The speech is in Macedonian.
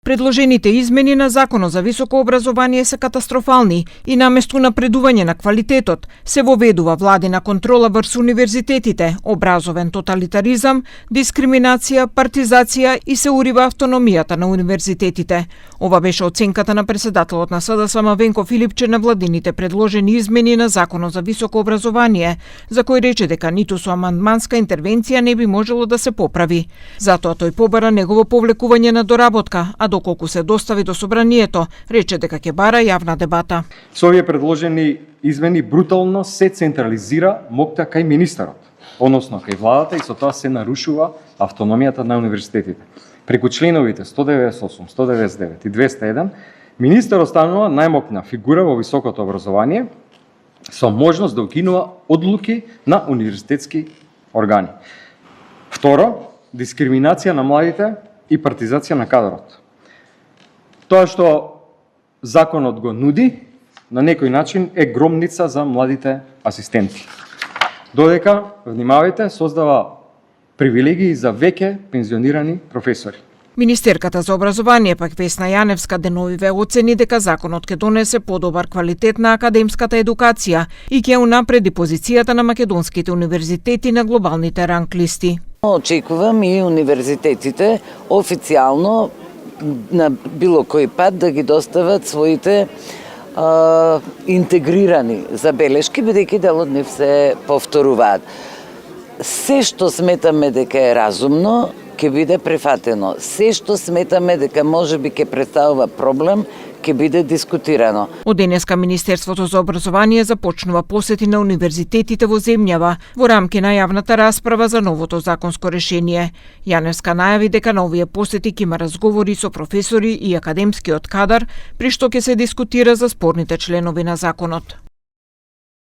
Предложените измени на Законот за високо образование се катастрофални и наместо напредување на квалитетот, се воведува владина контрола врз универзитетите, образовен тоталитаризам, дискриминација, партизација и се урива автономијата на универзитетите. Ова беше оценката на председателот на СДСМ Венко Филипче на владините предложени измени на Законот за високо образование, за кој рече дека ниту со амандманска интервенција не би можело да се поправи. Затоа тој побара негово повлекување на доработка, а доколку се достави до собранието, рече дека ќе бара јавна дебата. Со овие предложени измени брутално се централизира моќта кај министерот, односно кај владата, и со тоа се нарушува автономијата на универзитетите. Преку членовите 198, 199 и 201, министерот станува најмоќна фигура во високото образование со можност да укинува одлуки на универзитетски органи. Второ, дискриминација на младите и партизација на кадрот. Тоа што законот го нуди, на некој начин е громница за младите асистенти. Додека, внимавајте, создава привилегии за веќе пензионирани професори. Министерката за образование пак Весна Јаневска деновиве оцени дека законот ќе донесе подобар квалитет на академската едукација и ќе унапреди позицијата на македонските универзитети на глобалните ранг листи. Очекувам и универзитетите официјално на било кој пат да ги достават своите интегрирани забелешки, бидејќи дел од нив се повторуваат. Се што сметаме дека е разумно, ќе биде прифатено. Се што сметаме дека можеби ќе представува проблем, ќе биде дискутирано. Од денеска Министерството за образование започнува посети на универзитетите во земјава во рамки на јавната расправа за новото законско решение. Јаневска најави дека на овие посети ќе има разговори со професори и академскиот кадар, при што ќе се дискутира за спорните членови на законот.